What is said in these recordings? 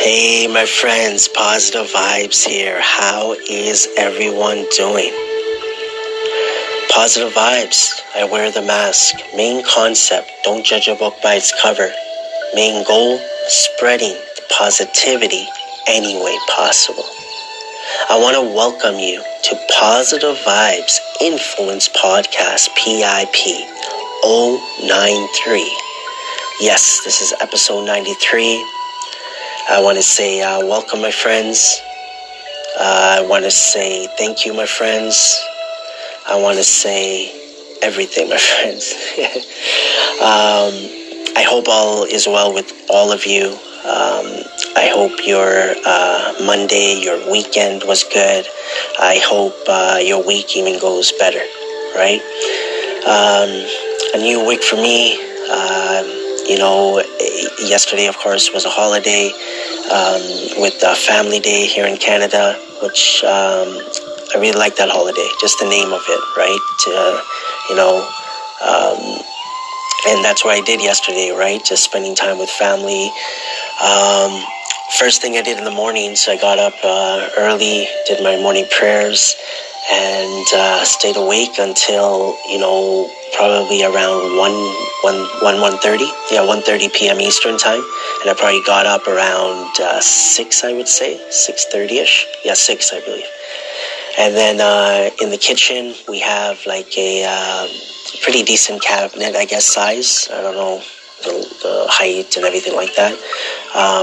Hey, my friends, Positive Vibes here. How is everyone doing? Positive Vibes, I wear the mask. Main concept, don't judge a book by its cover. Main goal, spreading the positivity any way possible. I want to welcome you to Positive Vibes Influence Podcast PIP093. Yes, this is episode 93. I want to say welcome, my friends. I want to say thank you, my friends. I want to say everything, my friends. I hope all is well with all of you. I hope your Monday, your weekend was good. I hope your week even goes better, right? A new week for me. Yesterday, of course, was a holiday with Family Day here in Canada, which I really like that holiday, just the name of it, right? And that's what I did yesterday, right? Just spending time with family. First thing I did in the morning, so I got up early, did my morning prayers, and stayed awake until, probably around 1:30. Yeah, 1:30 p.m. Eastern time. And I probably got up around 6, I would say, 6:30-ish. Yeah, 6, I believe. And then in the kitchen, we have like a pretty decent cabinet, I guess, size. I don't know the height and everything like that.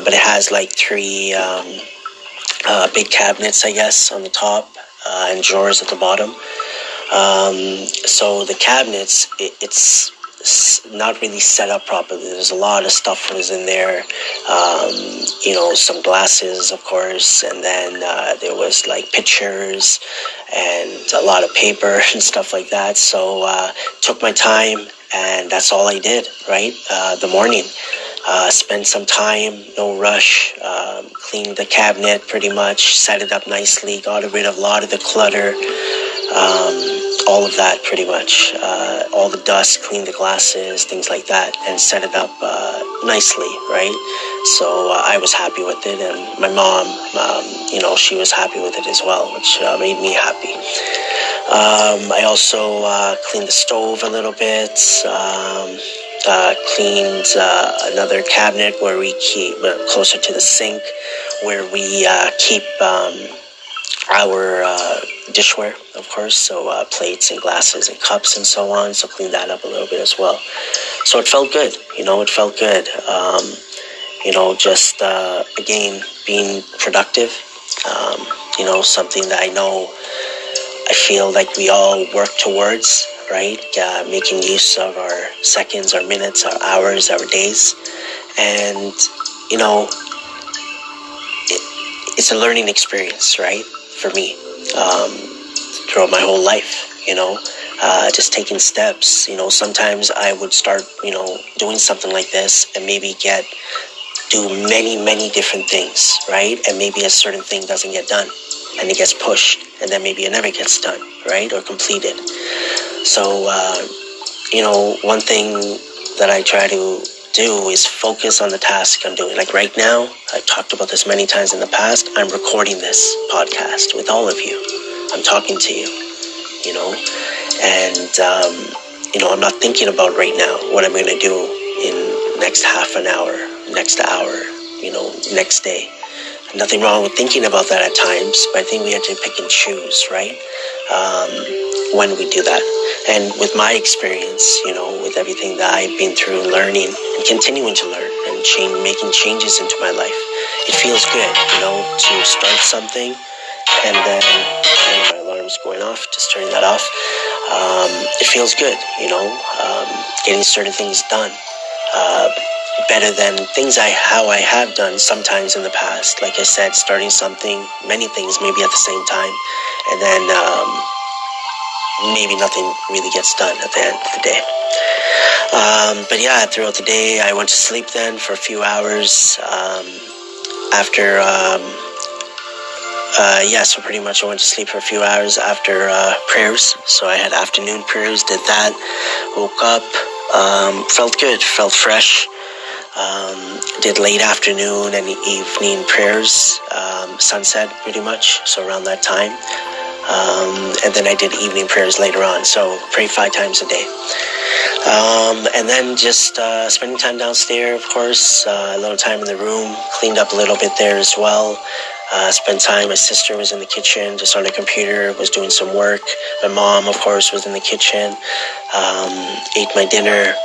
But it has like 3 big cabinets, I guess, on the top and drawers at the bottom. So the cabinets, it's not really set up properly. There's a lot of stuff that is in there. Some glasses, of course, and then there was like pictures and a lot of paper and stuff like that. So took my time, and that's all I did, right? The morning. Spent some time, no rush, cleaned the cabinet pretty much, set it up nicely, got rid of a lot of the clutter, all of that pretty much, all the dust, cleaned the glasses, things like that, and set it up nicely, right? So I was happy with it, and my mom, she was happy with it as well, which made me happy. I also cleaned the stove a little bit, cleaned another cabinet where we keep closer to the sink, where we keep our dishware, of course, so plates and glasses and cups and so on. So clean that up a little bit as well. So it felt good, it felt good. Just again being productive. Something that I feel like we all work towards, right? Making use of our seconds, our minutes, our hours, our days. And, it's a learning experience, right? For me, throughout my whole life, just taking steps. Sometimes I would start, doing something like this and maybe do many, many different things, right? And maybe a certain thing doesn't get done and it gets pushed, and then maybe it never gets done, right? Or completed. So, one thing that I try to do is focus on the task I'm doing. Like right now, I've talked about this many times in the past, I'm recording this podcast with all of you. I'm talking to you, and, I'm not thinking about right now what I'm going to do in next half an hour, next hour, next day. Nothing wrong with thinking about that at times, but I think we have to pick and choose, right? When we do that. And with my experience, with everything that I've been through, learning and continuing to learn and making changes into my life, it feels good, to start something and then my alarm's going off, just turning that off. It feels good, getting certain things done. Better than things how I have done sometimes in the past. Like I said, starting something, many things maybe at the same time, and then maybe nothing really gets done at the end of the day. But yeah, throughout the day, I went to sleep then for a few hours. So pretty much I went to sleep for a few hours after prayers. So I had afternoon prayers, did that, woke up, felt good, felt fresh. Did late afternoon and evening prayers, sunset pretty much, so around that time. And then I did evening prayers later on, so pray 5 times a day. And then just spending time downstairs, of course, a little time in the room, cleaned up a little bit there as well. Spent time, my sister was in the kitchen, just on the computer, was doing some work. My mom, of course, was in the kitchen, ate my dinner,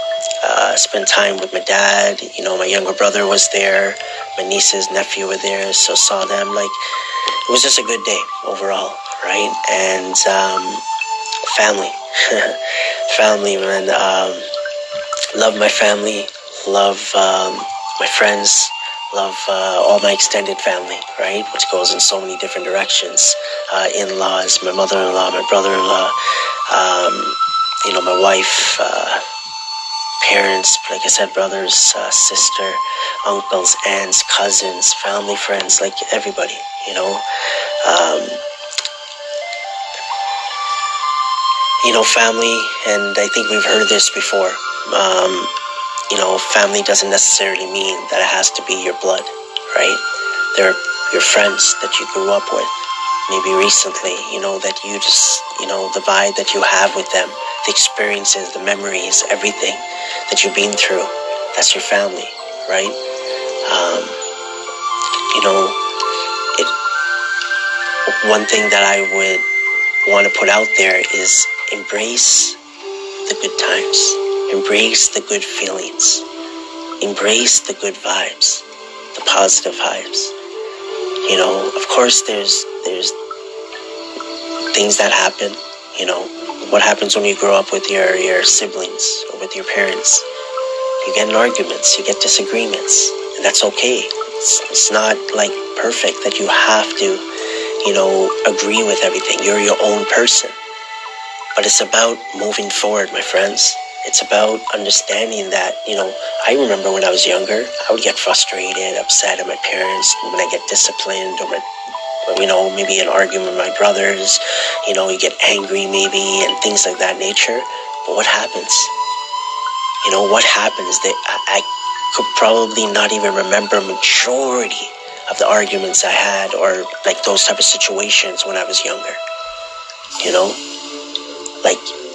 spent time with my dad. My younger brother was there, my nieces, nephew were there, so saw them. It was just a good day overall, right? And family. Family, man. Love my family, love my friends, love all my extended family, right? Which goes in so many different directions. In-laws, my mother-in-law, my brother-in-law, my wife, parents, like I said, brothers, sister, uncles, aunts, cousins, family, friends, like everybody, family, and I think we've heard this before. Family doesn't necessarily mean that it has to be your blood, right? They're your friends that you grew up with, maybe recently, that you just, the vibe that you have with them, the experiences, the memories, everything that you've been through, that's your family, right? One thing that I would want to put out there is embrace the good times, embrace the good feelings, embrace the good vibes, the positive vibes. Of course there's things that happen. What happens when you grow up with your siblings or with your parents? You get in arguments, you get disagreements, and that's okay. It's not perfect that you have to agree with everything. You're your own person. But it's about moving forward, my friends. It's about understanding that, I remember when I was younger, I would get frustrated, upset at my parents when I get disciplined, or maybe an argument with my brothers, you get angry maybe, and things like that nature. But what happens? What happens that I could probably not even remember majority of the arguments I had, or those type of situations when I was younger.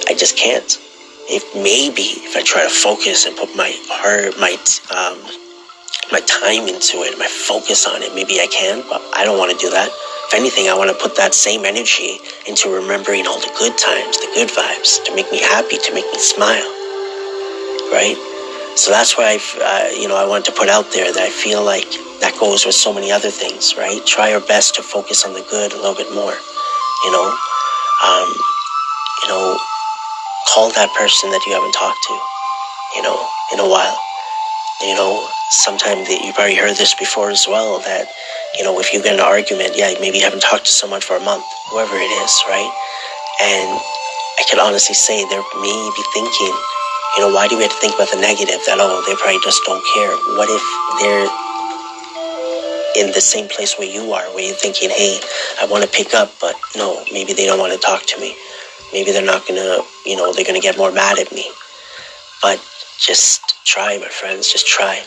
I just can't. If I try to focus and put my heart, my time into it, my focus on it, maybe I can, but I don't want to do that. If anything, I want to put that same energy into remembering all the good times, the good vibes, to make me happy, to make me smile, right? So that's why I want to put out there that I feel like that goes with so many other things, right? Try your best to focus on the good a little bit more, call that person that you haven't talked to, in a while. Sometimes you've probably heard this before as well, that, if you get in an argument, maybe you haven't talked to someone for a month, whoever it is, right? And I can honestly say they may be thinking, why do we have to think about the negative, that, they probably just don't care? What if they're in the same place where you are, where you're thinking, hey, I want to pick up, but no, maybe they don't want to talk to me. Maybe they're not going to, they're going to get more mad at me. But just try, my friends, just try,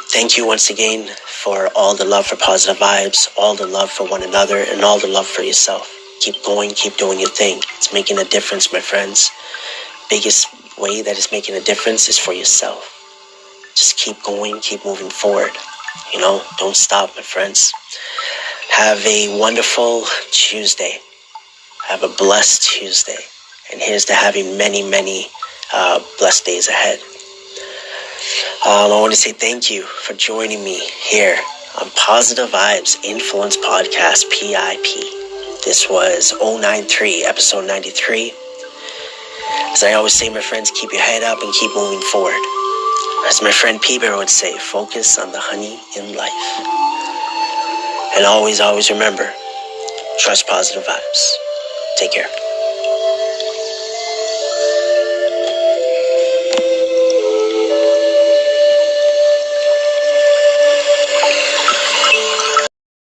Thank you once again for all the love for Positive Vibes, all the love for one another, and all the love for yourself. Keep going, keep doing your thing. It's making a difference, my friends. Biggest way that it's making a difference is for yourself. Just keep going, keep moving forward. Don't stop, my friends. Have a wonderful Tuesday. Have a blessed Tuesday. And here's to having many, many blessed days ahead. I want to say thank you for joining me here on Positive Vibes Influence Podcast PIP. This was 093, episode 93. As I always say, my friends, keep your head up and keep moving forward. As my friend Peter would say, focus on the honey in life. And always, always remember, trust positive vibes. Take care.